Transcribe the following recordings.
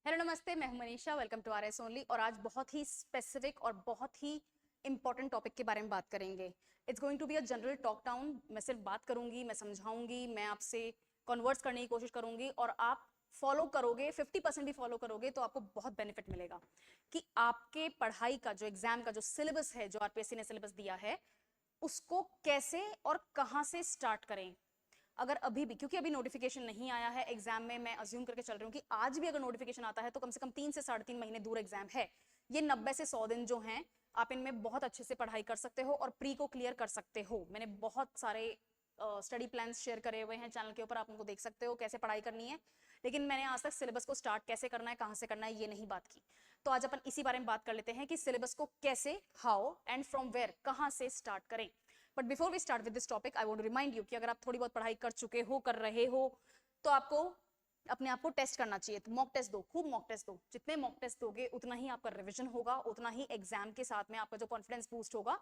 Hello नमस्ते, मैं हूं Manisha. Welcome to RS only. और आज बहुत ही स्पेसिफिक और बहुत ही इंपॉर्टेंट टॉपिक के बारे में बात करेंगे। It's going to be a general talk down. मैं सिर्फ बात करूंगी, मैं समझाऊंगी, मैं आपसे कन्वर्ट्स करने की कोशिश करूंगी और आप फॉलो करोगे, 50% भी फॉलो करोगे तो आपको बहुत बेनिफिट मिलेगा कि आपके पढ़ाई का जो एग्जाम का जो सिलेबस है, जो आरपीएससी ने सिलेबस दिया है, उसको कैसे और कहां से स्टार्ट करें। अगर अभी भी, क्योंकि अभी नोटिफिकेशन नहीं आया है एग्जाम में, मैं अज्यूम करके चल रही हूँ कि आज भी अगर नोटिफिकेशन आता है तो कम से कम 3 से 3.5 महीने दूर एग्जाम है। ये 90 से 100 दिन जो हैं, आप इनमें बहुत अच्छे से पढ़ाई कर सकते हो और प्री को क्लियर कर सकते हो। मैंने बहुत सारे स्टडी प्लान्स शेयर करे हुए हैं चैनल के ऊपर, आप उनको देख सकते हो कैसे पढ़ाई करनी है। लेकिन मैंने आज तक सिलेबस को स्टार्ट कैसे करना है, कहां से करना है, ये नहीं बात की। तो आज अपन इसी बारे में बात कर लेते हैं कि सिलेबस को कैसे, हाउ एंड फ्रॉम वेयर, कहां से स्टार्ट करें। But before we start with this topic, I want to remind you कि अगर आप थोड़ी बहुत पढ़ाई कर चुके हो, कर रहे हो, तो आपको अपने आप को टेस्ट करना चाहिए। तो मॉक टेस्ट दो, खूब मॉक टेस्ट दो। जितने मॉक टेस्ट दोगे उतना ही आपका रिवीजन होगा, उतना ही एग्जाम के साथ में आपका जो कॉन्फिडेंस बूस्ट होगा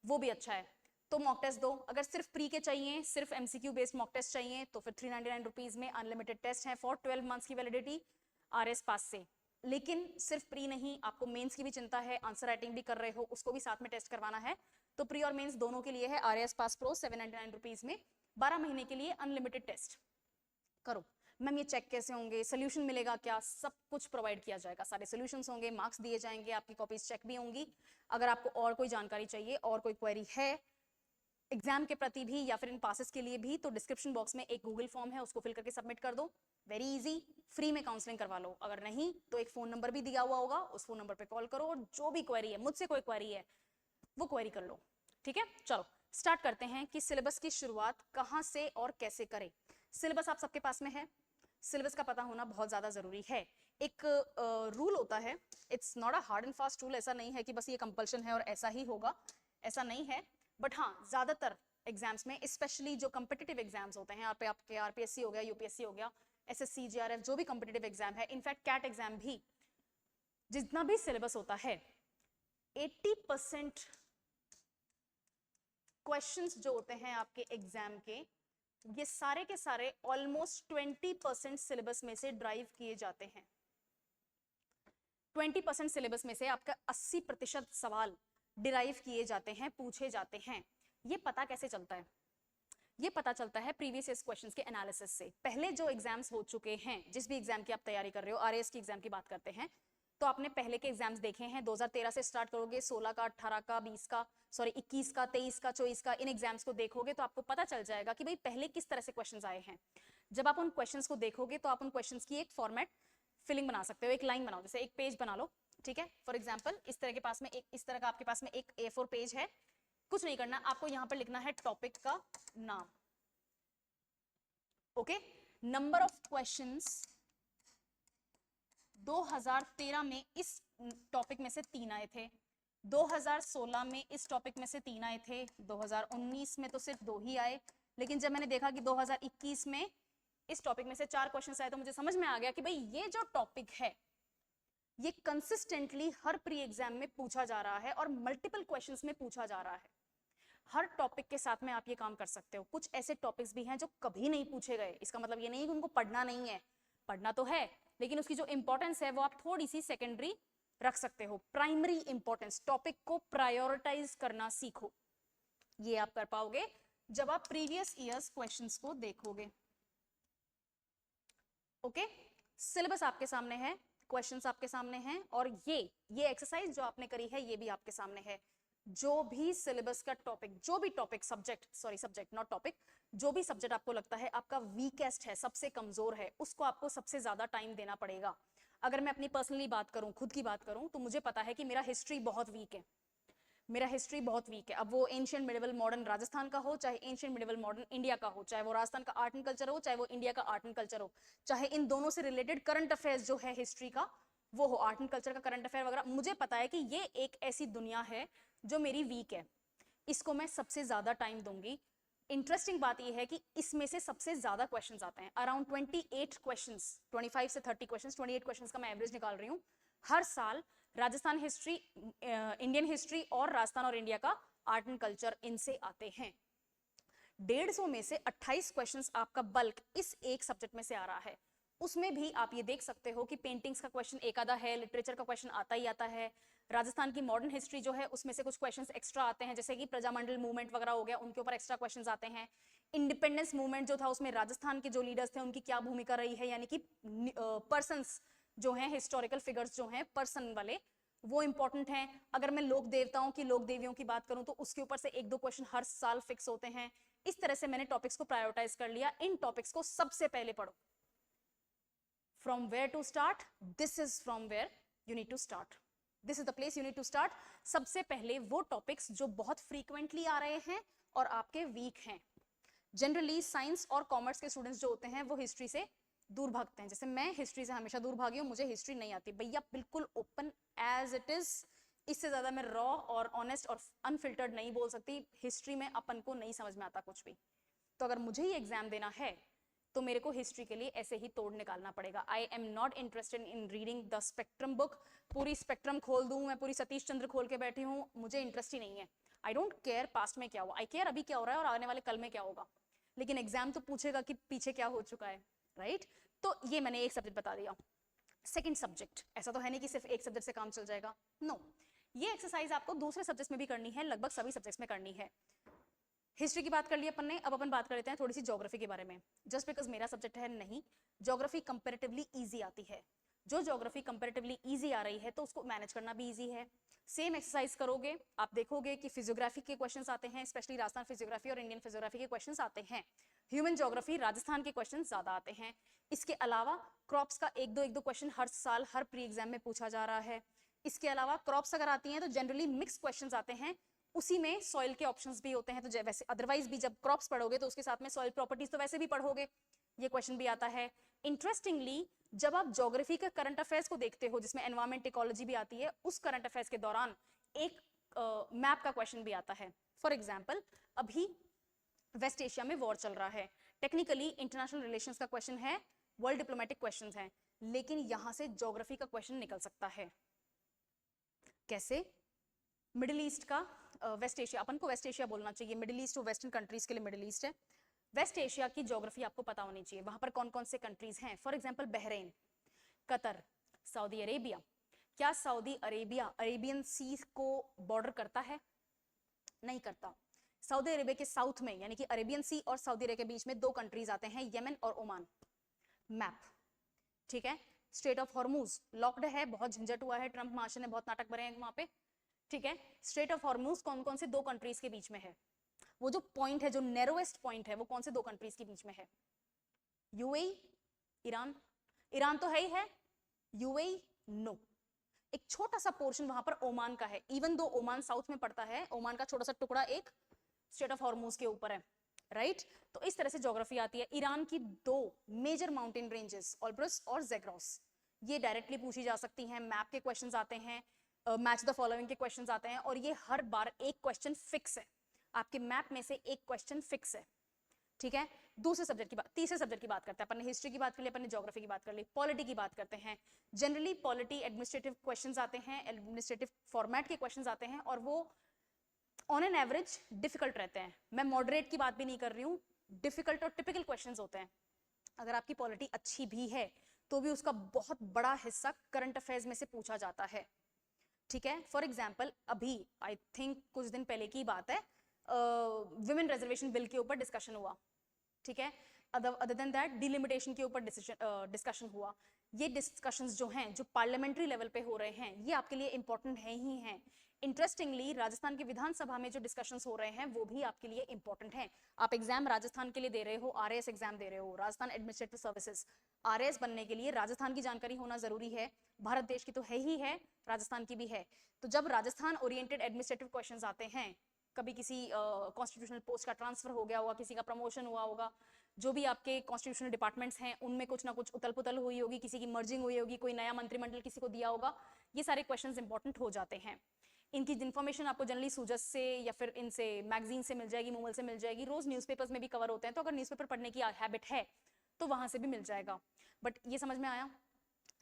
वो भी अच्छा है। तो मॉक टेस्ट दो। अगर सिर्फ प्री के चाहिए, सिर्फ एमसीक्यू बेस्ड मॉक टेस्ट चाहिए, तो फिर 399 रुपीज में अनलिमिटेड टेस्ट है फॉर 12 मंथ्स की वैलिडिटी आरएस पास से। लेकिन सिर्फ प्री नहीं, आपको मेंस की भी चिंता है, आंसर राइटिंग भी कर रहे हो, उसको भी साथ में टेस्ट करवाना है, तो प्री और मेंस दोनों के लिए है आरएस पास प्रो 799 रुपीज में 12 महीने के लिए अनलिमिटेड टेस्ट करो। मैम ये चेक कैसे होंगे, सोल्यूशन मिलेगा क्या? सब कुछ प्रोवाइड किया जाएगा, सारे सोल्यूशंस होंगे, मार्क्स दिए जाएंगे, आपकी कॉपीज चेक भी होंगी। अगर आपको और कोई जानकारी चाहिए और कोई क्वेरी है एग्जाम के प्रति भी या फिर इन पासेस के लिए भी, तो डिस्क्रिप्शन बॉक्स में एक गूगल फॉर्म है, उसको फिल करके सबमिट कर दो। वेरी इजी, फ्री में काउंसलिंग करवा लो। अगर नहीं तो एक फोन नंबर भी दिया हुआ होगा, उस फोन नंबर पे कॉल करो और जो भी क्वेरी है, मुझसे कोई क्वेरी है वो क्वेरी कर लो। ठीक है, चलो स्टार्ट करते हैं कि सिलेबस की शुरुआत कहां से और कैसे करें। सिलेबस आप सबके पास में है, सिलेबस का पता होना बहुत ज्यादा जरूरी है। एक रूल होता है, it's not a hard and fast rule. ऐसा नहीं है कि बस ये कंपल्शन है और ऐसा ही होगा, ऐसा नहीं है। बट हाँ, ज्यादातर एग्जाम्स में, स्पेशली जो कंपिटिटिव एग्जाम्स होते हैं, आपके आरपीएससी हो गया, यूपीएससी हो गया, एसएससी, जेआरएफ, जो भी कंपिटिटिव एग्जाम है, इनफैक्ट कैट एग्जाम भी, जितना भी सिलेबस होता है, 80% क्वेश्चंस जो होते हैं आपके एग्जाम के, ये सारे के सारे ऑलमोस्ट 20% सिलेबस में से ड्राइव किए जाते हैं। 20% सिलेबस में से आपका 80% सवाल डिराइव किए जाते हैं, पूछे जाते हैं। ये पता कैसे चलता है? ये पता चलता है प्रीवियस ईयर क्वेश्चंस के एनालिसिस से। पहले जो एग्जाम्स हो चुके हैं, जिस भी एग्जाम की आप तैयारी कर रहे हो, आरएएस की एग्जाम की बात करते हैं, तो आपने पहले के एग्जाम्स देखे हैं। 2013 से स्टार्ट करोगे, 16 का, 18 का, 20 का, सॉरी 21 का, 23 का, 24 का, इन एग्जाम्स को देखोगे तो आपको पता चल जाएगा कि भाई पहले किस तरह से क्वेश्चंस आए हैं। जब आप उन क्वेश्चंस को देखोगे तो आप उन क्वेश्चंस की एक फॉर्मेट फिलिंग बना सकते हो, एक लाइन बनाओ, जैसे एक पेज बना लो। ठीक है, फॉर एग्जाम्पल इस तरह के पास में एक, इस तरह का आपके पास में एक A4 पेज है। कुछ नहीं करना, आपको यहां पर लिखना है टॉपिक का नाम। ओके, नंबर ऑफ क्वेश्चंस 2013 में इस टॉपिक में से 3 आए थे, 2016 में इस टॉपिक में से 3 आए थे, 2019 में तो सिर्फ 2 ही आए। लेकिन जब मैंने देखा कि 2021 में इस टॉपिक में से 4 क्वेश्चंस आए, तो मुझे समझ में आ गया कि भाई ये जो टॉपिक है ये कंसिस्टेंटली हर प्री एग्जाम में पूछा जा रहा है और मल्टीपल क्वेश्चंस में पूछा जा रहा है। हर टॉपिक के साथ में आप ये काम कर सकते हो। कुछ ऐसे टॉपिक्स भी हैं जो कभी नहीं पूछे गए, इसका मतलब ये नहीं कि उनको पढ़ना नहीं है, पढ़ना तो है, लेकिन उसकी जो इंपॉर्टेंस है वो आप थोड़ी सी सेकेंडरी रख सकते हो। प्राइमरी इंपॉर्टेंस, टॉपिक को प्रायोरिटाइज करना सीखो। ये आप कर पाओगे जब आप प्रीवियस ईयर्स क्वेश्चंस को देखोगे। ओके, सिलेबस आपके सामने है, क्वेश्चंस आपके सामने हैं, और ये एक्सरसाइज जो आपने करी है ये भी आपके सामने है। जो भी सिलेबस का टॉपिक, जो भी टॉपिक, सब्जेक्ट नॉट टॉपिक, जो भी सब्जेक्ट आपको लगता है आपका वीकेस्ट है, सबसे कमजोर है, उसको आपको सबसे ज्यादा टाइम देना पड़ेगा। अगर मैं अपनी पर्सनली बात करूं, खुद की बात करूं, तो मुझे पता है कि मेरा हिस्ट्री बहुत वीक है, मेरा हिस्ट्री बहुत वीक है। अब वो एंशिएंट मिडिवल मॉडर्न राजस्थान का हो, चाहे एंशिएंट मिडिवल मॉडर्न इंडिया का हो, चाहे वो राजस्थान का आर्ट एंड कल्चर हो, चाहे वो इंडिया का आर्ट एंड कल्चर हो, चाहे इन दोनों से रिलेटेड करंट अफेयर्स जो है हिस्ट्री का वो हो, आर्ट एंड कल्चर का करंट अफेयर वगैरह, मुझे पता है कि ये एक ऐसी दुनिया है जो मेरी वीक है, इसको मैं सबसे ज्यादा टाइम दूंगी। इंटरेस्टिंग बात यह है कि इसमें से सबसे ज्यादा क्वेश्चंस आते हैं, अराउंड 28 क्वेश्चंस, 25 से 30 क्वेश्चंस, 28 क्वेश्चंस का मैं एवरेज निकाल रही हूं हर साल। राजस्थान हिस्ट्री, इंडियन हिस्ट्री और राजस्थान और इंडिया का आर्ट एंड कल्चर, इनसे आते हैं। 150 में से 28 क्वेश्चंस आपका बल्क इस एक सब्जेक्ट में से आ रहा है। उसमें भी आप ये देख सकते हो कि पेंटिंग्स का क्वेश्चन एक आधा है, लिटरेचर का क्वेश्चन आता ही आता है। राजस्थान की मॉडर्न हिस्ट्री जो है उसमें से कुछ क्वेश्चंस एक्स्ट्रा आते हैं, जैसे कि प्रजामंडल मूवमेंट वगैरह हो गया, उनके ऊपर एक्स्ट्रा क्वेश्चंस आते हैं। इंडिपेंडेंस मूवमेंट जो था उसमें राजस्थान के जो लीडर्स थे उनकी क्या भूमिका रही है, यानी कि पर्सन्स जो हैं, हिस्टोरिकल फिगर्स जो हैं पर्सन वाले, वो इंपॉर्टेंट हैं। अगर मैं लोक देवताओं की, लोक देवियों की बात करूं तो उसके ऊपर से एक दो क्वेश्चन हर साल फिक्स होते हैं। इस तरह से मैंने टॉपिक्स को प्रायोरिटाइज कर लिया। इन टॉपिक्स को सबसे पहले पढ़ो। From where to start? This is from where you need to start. This is the place you need to start. सबसे पहले वो टॉपिक्स जो बहुत फ्रीक्वेंटली आ रहे हैं और आपके वीक हैं। जनरली साइंस और कॉमर्स के स्टूडेंट्स जो होते हैं वो हिस्ट्री से दूर भागते हैं। जैसे मैं हिस्ट्री से हमेशा दूर भागी हूँ, मुझे हिस्ट्री नहीं आती। भैया बिल्कुल ओपन एज इट इज, इससे ज्यादा मैं रॉ और ऑनेस्ट और अनफिल्टर्ड नहीं बोल सकती। हिस्ट्री में अपन को नहीं समझ में आता कुछ भी। तो अगर मुझे ही एग्जाम देना है तो मेरे को हिस्ट्री के लिए ऐसे ही तोड़ निकालना पड़ेगा। I am not interested in reading the spectrum book. पूरी स्पेक्ट्रम खोल दूं मैं, पूरी सतीश चंद्र खोल के बैठी हूँ, मुझे इंटरेस्ट ही नहीं है। आई डोंट केयर पास्ट में क्या हुआ, आई केयर अभी क्या हो रहा है और आने वाले कल में क्या होगा। लेकिन एग्जाम तो पूछेगा कि पीछे क्या हो चुका है, राइट? तो ये मैंने एक सब्जेक्ट बता दिया। सेकेंड सब्जेक्ट, ऐसा तो है नहीं कि सिर्फ एक सब्जेक्ट से काम चल जाएगा, नो। ये एक्सरसाइज आपको दूसरे सब्जेक्ट में भी करनी है, लगभग सभी सब्जेक्ट्स में करनी है। हिस्ट्री की बात कर ली अपन ने, अब अपन बात कर लेते हैं थोड़ी सी ज्योग्राफी के बारे में। जस्ट बिकॉज मेरा सब्जेक्ट है नहीं, ज्योग्राफी कंपैरेटिवली इजी आती है। जो ज्योग्राफी कंपैरेटिवली इजी आ रही है तो उसको मैनेज करना भी इजी है। सेम एक्सरसाइज करोगे, आप देखोगे कि फिजियोग्राफी के क्वेश्चंस आते हैं, स्पेशली राजस्थान फिजियोग्राफी और इंडियन फिजियोग्राफी के क्वेश्चंस आते हैं। ह्यूमन ज्योग्राफी राजस्थान के क्वेश्चन ज्यादा आते हैं। इसके अलावा क्रॉप्स का एक दो क्वेश्चन हर साल हर प्री एग्जाम में पूछा जा रहा है। इसके अलावा क्रॉप्स अगर आती हैं तो जनरली मिक्स क्वेश्चंस आते हैं, उसी में सॉइल के ऑप्शंस भी होते हैं। तो वैसे अदरवाइज भी जब क्रॉप्स पढ़ोगे तो उसके साथ में सॉइल प्रॉपर्टीज तो वैसे भी पढ़ोगे, ये क्वेश्चन भी आता है। इंटरेस्टिंगली जब आप ज्योग्राफी के करंट अफेयर्स को देखते हो जिसमें एनवायरमेंट इकोलॉजी भी आती है, उस करंट अफेयर्स के दौरान एक मैप का क्वेश्चन भी आता है। फॉर एग्जाम्पल अभी वेस्ट एशिया में वॉर चल रहा है, टेक्निकली इंटरनेशनल रिलेशंस का क्वेश्चन है, वर्ल्ड डिप्लोमेटिक क्वेश्चंस हैं, लेकिन यहां से ज्योग्राफी का क्वेश्चन निकल सकता है। कैसे? मिडिल ईस्ट का वेस्ट एशिया, अपन को वेस्ट एशिया बोलना चाहिए, मिडिल ईस्ट वेस्टर्न कंट्रीज के लिए मिडिल ईस्ट है। वेस्ट एशिया की ज्योग्राफी आपको पता होनी चाहिए, वहां पर कौन कौन से कंट्रीज हैं। For example Bahrain, Qatar, Saudi Arabia. क्या सऊदी अरेबिया अरेबियन सी को बॉर्डर करता है? नहीं करता। सऊदी अरेबिया के साउथ में यानी कि अरेबियन सी और सऊदी अरेबिया के बीच में दो कंट्रीज आते हैं, यमन और ओमान। मैप, ठीक है। स्ट्रेट ऑफ हॉर्मूज लॉक्ड है, बहुत झंझट हुआ है, ट्रंप महाशय ने बहुत नाटक भरे हैं वहां पे, ठीक है। स्ट्रेट ऑफ हॉर्मूज कौन कौन से दो कंट्रीज के बीच में है? वो जो पॉइंट है, जो नैरोएस्ट पॉइंट है, वो कौन से दो कंट्रीज के बीच में है? UAE, Iran. ईरान तो है ही है, यूएई नो। एक छोटा सा पोर्शन वहां पर ओमान का है, इवन दो ओमान साउथ में पड़ता है, ओमान का छोटा सा टुकड़ा एक स्ट्रेट ऑफ हॉर्मूज के ऊपर है, राइट। तो इस तरह से ज्योग्राफी आती है। ईरान की दो मेजर माउंटेन रेंजेस, ऑल्ब्रस और ज़ेग्रोस, ये डायरेक्टली पूछी जा सकती हैं। मैप के क्वेश्चंस आते हैं, मैच द फॉलोइंग के क्वेश्चंस आते हैं, और ये हर बार एक क्वेश्चन फिक्स है, आपके मैप में से एक क्वेश्चन फिक्स है, ठीक है। दूसरे सब्जेक्ट की बात, तीसरे सब्जेक्ट की बात करते हैं। अपन ने हिस्ट्री की बात कर ली, अपन ने ज्योग्राफी की बात कर ली, पॉलिटी की बात करते हैं। जनरली पॉलिटी एडमिनिस्ट्रेटिव क्वेश्चंस आते हैं, एडमिनिस्ट्रेटिव फॉर्मेट के क्वेश्चंस आते हैं, और वो ऑन एन एवरेज डिफिकल्ट रहते हैं। मैं मॉडरेट की बात भी नहीं कर रही हूँ, डिफिकल्ट और टिपिकल क्वेश्चंस होते हैं। अगर आपकी पॉलिटी अच्छी भी है तो भी उसका बहुत बड़ा हिस्सा करंट अफेयर्स में से पूछा जाता है, ठीक है। फॉर एग्जाम्पल अभी आई थिंक कुछ दिन पहले की बात है, विमेन रिजर्वेशन बिल के ऊपर डिस्कशन हुआ, ठीक है। अदर देन दैट डिलिमिटेशन के ऊपर डिस्कशन हुआ। ये डिस्कशंस जो हैं, जो पार्लियामेंट्री लेवल पे हो रहे हैं, ये आपके लिए इंपॉर्टेंट है ही हैं। इंटरेस्टिंगली राजस्थान की विधानसभा में जो डिस्कशंस हो रहे हैं वो भी आपके लिए इंपॉर्टेंट हैं। आप एग्जाम राजस्थान के लिए दे रहे हो, आरएएस एग्जाम दे रहे हो, राजस्थान एडमिनिस्ट्रेटिव सर्विसेज, आरएएस बनने के लिए राजस्थान की जानकारी होना जरूरी है। भारत देश की तो है ही है, राजस्थान की भी है। तो जब राजस्थान ओरिएंटेड एडमिनिस्ट्रेटिव क्वेश्चंस आते हैं, कभी किसी कॉन्स्टिट्यूशनल पोस्ट का ट्रांसफर हो गया होगा, किसी का प्रमोशन हुआ होगा, जो भी आपके कॉन्स्टिट्यूशनल डिपार्टमेंट्स हैं उनमें कुछ ना कुछ उतल पुतल हुई होगी, किसी की मर्जिंग हुई होगी, कोई नया मंत्रिमंडल किसी को दिया होगा, ये सारे क्वेश्चंस इंपॉर्टेंट हो जाते हैं। इनकी इन्फॉर्मेशन आपको जनरली सूजस से या फिर इनसे मैगजीन से मिल जाएगी, मूवल से मिल जाएगी, रोज न्यूज़पेपर्स में भी कवर होते हैं, तो अगर न्यूज़पेपर पढ़ने की हैबिट है तो वहां से भी मिल जाएगा। बट ये समझ में आया,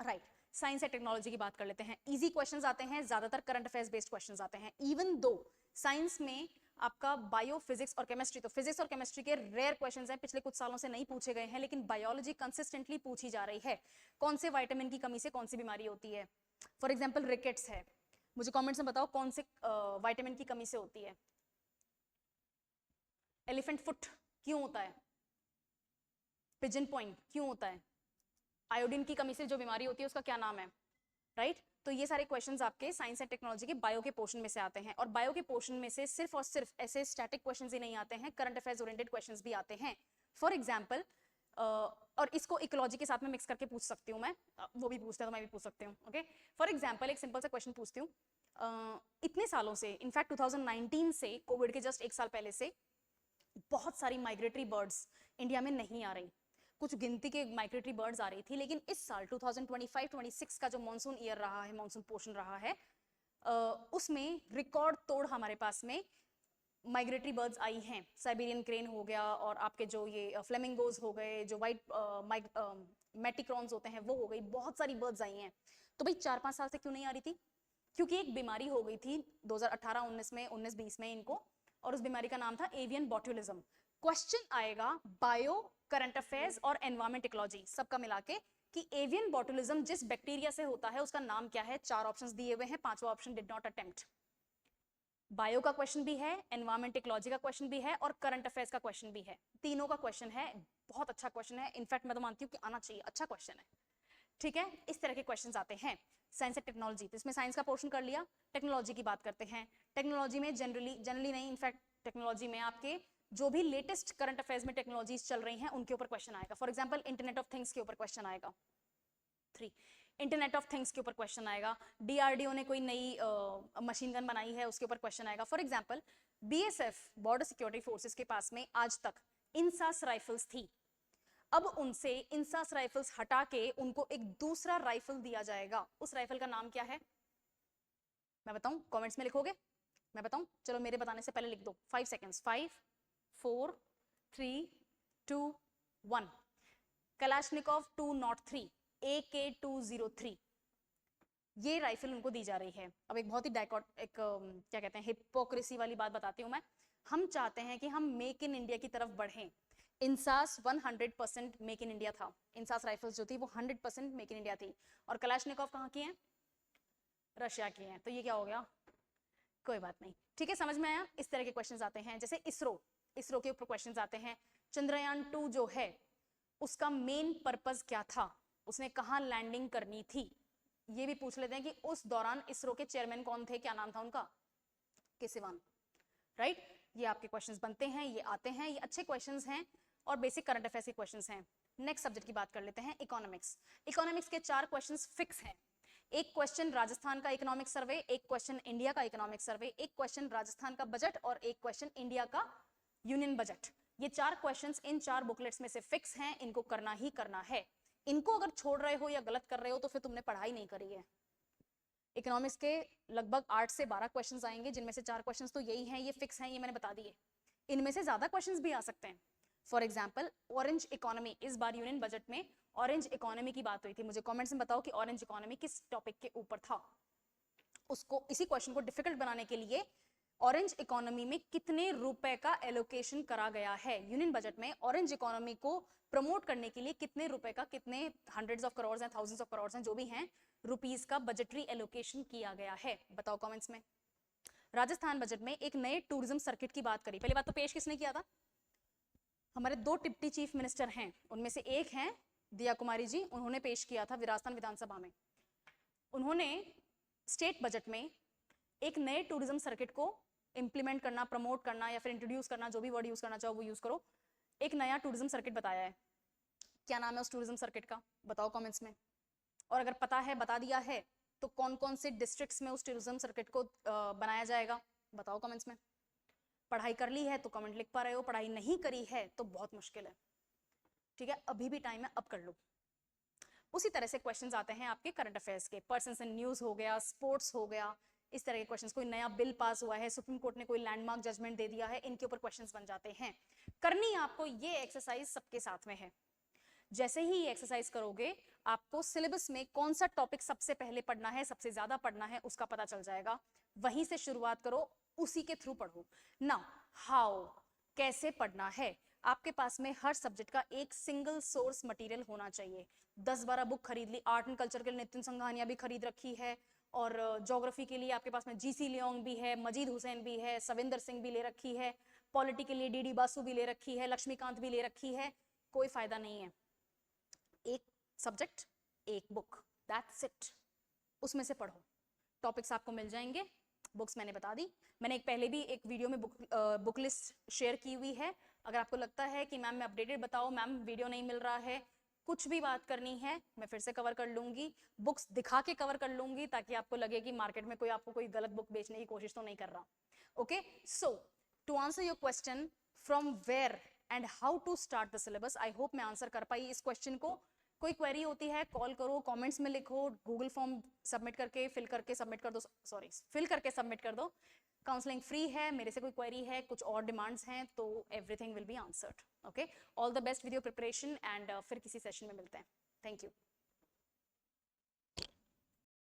राइट। साइंस एंड टेक्नोलॉजी की बात कर लेते हैं। इजी क्वेश्चंस आते हैं, ज्यादातर करंट अफेयर्स बेस्ड क्वेश्चंस आते हैं। इवन दो साइंस में आपका बायो, फिजिक्स और केमिस्ट्री। तो फिजिक्स और केमिस्ट्री के रेयर क्वेश्चंस हैं, पिछले कुछ सालों से नहीं पूछे गए हैं, लेकिन बायोलॉजी कंसिस्टेंटली पूछी जा रही है। कौन से विटामिन की कमी से कौन सी बीमारी होती है? फॉर एग्जाम्पल रिकेट्स है, मुझे कॉमेंट्स में बताओ कौन से विटामिन की कमी से होती है? एलिफेंट फुट क्यों होता है? पिजन पॉइंट क्यों होता है? आयोडीन की कमी से जो बीमारी होती है उसका क्या नाम है? राइट तो ये सारे क्वेश्चंस आपके साइंस एंड टेक्नोलॉजी के बायो के पोर्शन में से आते हैं, और बायो के पोर्शन में से सिर्फ और सिर्फ ऐसे स्टैटिक क्वेश्चंस ही नहीं आते हैं, करंट अफेयर्स ओरिएंटेड क्वेश्चंस भी आते हैं। फॉर एग्जांपल और इसको इकोलॉजी के साथ में मिक्स करके पूछ सकती हूँ मैं, वो भी पूछते हैं तो मैं भी पूछ सकती हूँ। ओके, फॉर एग्जाम्पल एक सिंपल सा क्वेश्चन पूछती हूँ। इतने सालों से, इनफैक्ट 2019 से, कोविड के जस्ट एक साल पहले से बहुत सारी माइग्रेटरी बर्ड्स इंडिया में नहीं आ रही, कुछ गिनती के माइग्रेटरी बर्ड्स आ रही थी, लेकिन इस साल 2025-26 का जो मॉनसून ईयर रहा है, मॉनसून पोर्शन रहा है, उसमें रिकॉर्ड तोड़ हमारे पास में माइग्रेटरी बर्ड्स आई हैं। साइबेरियन क्रेन हो गया, और आपके जो ये फ्लेमिंगोज हो गए, जो वाइट मेटिक्रॉन्स होते हैं वो हो गई, बहुत सारी बर्ड्स आई हैं। तो भाई 4-5 साल से क्यों नहीं आ रही थी? क्योंकि एक बीमारी हो गई थी 2018-19 में, 19-20 में इनको, और उस बीमारी का नाम था एवियन बॉट्यूलिज्म। क्वेश्चन आएगा बायो, करंट अफेयर्स और एनवायरमेंट इकोलॉजी सबका मिला के कि एवियन बॉटुलिज्म जिस बैक्टीरिया से होता है उसका नाम क्या है? 4 ऑप्शंस दिए हुए हैं, 5वां option did not attempt. Bio का क्वेश्चन भी है, एनवायरमेंट इकोलॉजी का क्वेश्चन भी है, और करंट अफेयर्स का क्वेश्चन भी है। तीनों का क्वेश्चन है, बहुत अच्छा क्वेश्चन है, इनफैक्ट मैं तो मानती हूँ कि आना चाहिए, अच्छा क्वेश्चन है। ठीक है, इस तरह के क्वेश्चन आते हैं। साइंस एंड टेक्नोलॉजी, तो इसमें साइंस का पोर्शन कर लिया, टेक्नोलॉजी की बात करते हैं। टेक्नोलॉजी में जनरली नहीं, इनफैक्ट टेक्नोलॉजी में आपके जो भी लेटेस्ट करंट अफेयर्स में टेक्नोलॉजीज चल रही हैं उनके ऊपर क्वेश्चन आएगा। For example internet of things के ऊपर क्वेश्चन आएगा। 3 इंटरनेट ऑफ थिंग्स के ऊपर क्वेश्चन आएगा। डीआरडीओ ने कोई नई मशीन गन बनाई है, उसके ऊपर क्वेश्चन आएगा। For example BSF, border security forces के पास में आज तक इंसास राइफल्स थी, अब उनसे इंसास राइफल्स हटा के उनको एक दूसरा राइफल दिया जाएगा। उस राइफल का नाम क्या है? मैं बताऊं? कमेंट्स में लिखोगे? मैं बताऊं? चलो मेरे बताने से पहले लिख दो। 5 सेकेंड्स। 5 4 3 2 1। कलाशनिकोव 203 AK-203, ये राइफल उनको दी जा रही है। अब एक बहुत ही क्या कहते हैं, हिपोक्रेसी वाली बात बताती हूँ मैं। हम चाहते हैं कि हम मेक इन इंडिया की तरफ बढ़ें। इंसास 100% मेक इन इंडिया था, इंसास राइफल्स जो थी वो 100% मेक इन इंडिया थी, और कलाशनिकोव कहाँ की हैं? रशिया की हैं। तो ये क्या हो गया? कोई बात नहीं, ठीक है, समझ में आया। इस तरह के क्वेश्चंस आते हैं। जैसे इसरो के ऊपर क्वेश्चंस आते हैं। चंद्रयान 2 जो है उसका मेन पर्पस क्या था, उसने कहाँ लैंडिंग करनी थी, ये भी पूछ लेते हैं कि उस दौरान इसरो के चेयरमैन कौन थे, क्या नाम था उनका? के सिवान। राइट, ये आपके क्वेश्चंस बनते हैं, ये आते हैं, ये अच्छे क्वेश्चंस हैं और बेसिक करंट अफेयर्स के क्वेश्चंस हैं। नेक्स्ट सब्जेक्ट की बात कर लेते हैं, इकोनॉमिक्स। इकोनॉमिक्स के 4 क्वेश्चंस फिक्स हैं। एक क्वेश्चन राजस्थान का इकोनॉमिक सर्वे, एक क्वेश्चन इंडिया का इकोनॉमिक सर्वे, एक क्वेश्चन राजस्थान का बजट, और एक क्वेश्चन इंडिया का यूनियन बजट। ये 4 क्वेश्चंस इन 4 बुकलेट्स में से फिक्स हैं, इनको करना ही करना है। इनको अगर छोड़ रहे हो या गलत कर रहे हो तो फिर तुमने पढ़ाई नहीं करी है। इकोनॉमिक्स के लगभग 8 से 12 क्वेश्चंस आएंगे, जिनमें से 4 क्वेश्चंस तो यही हैं, ये फिक्स हैं, ये मैंने बता दिए। इनमें से ज्यादा क्वेश्चंस भी आ सकते हैं। फॉर एग्जाम्पल ऑरेंज इकोनॉमी, इस बार यूनियन बजट में ऑरेंज इकोनॉमी की बात हुई थी। मुझे कमेंट्स में बताओ कि ऑरेंज इकोनॉमी किस टॉपिक के ऊपर था। उसको, इसी क्वेश्चन को डिफिकल्ट बनाने के लिए ऑरेंज इकोनॉमी में कितने रुपए का एलोकेशन करा गया है, यूनियन बजट में ऑरेंज इकोनॉमी को प्रमोट करने के लिए कितने रुपए का, कितने हंड्रेड्स ऑफ करोड़ हैं, थाउजेंड्स ऑफ करोड़ हैं, जो भी हैं, रुपीस का बजटरी एलोकेशन किया गया है। बताओ कमेंट्स में। राजस्थान बजट में एक नए टूरिज्म सर्किट की बात करी। पहली बात तो पेश किसने किया था? हमारे 2 डिप्टी चीफ मिनिस्टर हैं, उनमें से एक हैं दिया कुमारी जी, उन्होंने पेश किया था राजस्थान विधानसभा में। उन्होंने स्टेट बजट में एक नए टूरिज्म सर्किट को इंप्लीमेंट करना, प्रमोट करना, या फिर इंट्रोड्यूस करना, जो भी वर्ड यूज करना चाहो वो यूज करो, एक नया टूरिज्म सर्किट बताया है। क्या नाम है उस टूरिज्म सर्किट का? बताओ कमेंट्स में। और अगर पता है, बता दिया है, तो कौन कौन से डिस्ट्रिक्ट्स में उस टूरिज्म सर्किट को बनाया जाएगा? बताओ कमेंट्स में। पढ़ाई कर ली है तो कमेंट लिख पा रहे हो, पढ़ाई नहीं करी है तो बहुत मुश्किल है। ठीक है, अभी भी टाइम है, अब कर लो। उसी तरह से क्वेश्चंस आते हैं आपके करंट अफेयर्स के। पर्सन्स इन न्यूज हो गया, स्पोर्ट्स हो गया, इस तरह के क्वेश्चंस। कोई नया बिल पास हुआ है, सुप्रीम कोर्ट ने कोई लैंडमार्क जजमेंट दे दिया है, इनके ऊपर क्वेश्चंस बन जाते हैं। करनी आपको ये एक्सरसाइज सबके साथ में है। जैसे ही ये एक्सरसाइज करोगे, आपको सिलेबस में कौन सा टॉपिक सबसे पहले पढ़ना है, सबसे ज्यादा पढ़ना है, उसका पता चल जाएगा। वहीं से शुरुआत करो, उसी के थ्रू पढ़ो ना। हाउ, कैसे पढ़ना है, आपके पास में हर सब्जेक्ट का एक सिंगल सोर्स मटेरियल होना चाहिए। 10-12 बुक खरीद ली, आर्ट एंड कल्चर के लिए नितिन संघानिया भी खरीद रखी है, और ज्योग्राफी के लिए आपके पास में जीसी लियोंग भी है, मजीद हुसैन भी है, सविंदर सिंह भी ले रखी है, पॉलिटी के लिए डीडी बासु भी ले रखी है, लक्ष्मीकांत भी ले रखी है, कोई फायदा नहीं है। एक सब्जेक्ट, एक बुक, दैट्स इट, उसमें से पढ़ो। टॉपिक्स आपको मिल जाएंगे, बुक्स मैंने बता दी। मैंने एक पहले भी एक वीडियो में बुक लिस्ट शेयर की हुई है। अगर आपको लगता है कि मैम मैं अपडेटेड बताओ, मैम वीडियो नहीं मिल रहा है, कुछ भी बात करनी है, मैं फिर से कवर कर लूंगी, बुक्स दिखा के कवर कर लूंगी, ताकि आपको लगे कि मार्केट में कोई आपको कोई गलत बुक बेचने की कोशिश तो नहीं कर रहा। Okay, so to answer your question from where and how to start the syllabus, I hope मैं आंसर कर पाई इस क्वेश्चन को। कोई क्वेरी होती है कॉल करो, कमेंट्स में लिखो, गूगल फॉर्म सबमिट करके फिल करके सबमिट कर दो, सॉरी फिल करके सबमिट कर दो। काउंसलिंग फ्री है, मेरे से कोई क्वेरी है, कुछ और डिमांड्स हैं तो everything will be answered. Okay, all the best with your preparation and फिर किसी सेशन में मिलते हैं। Thank you.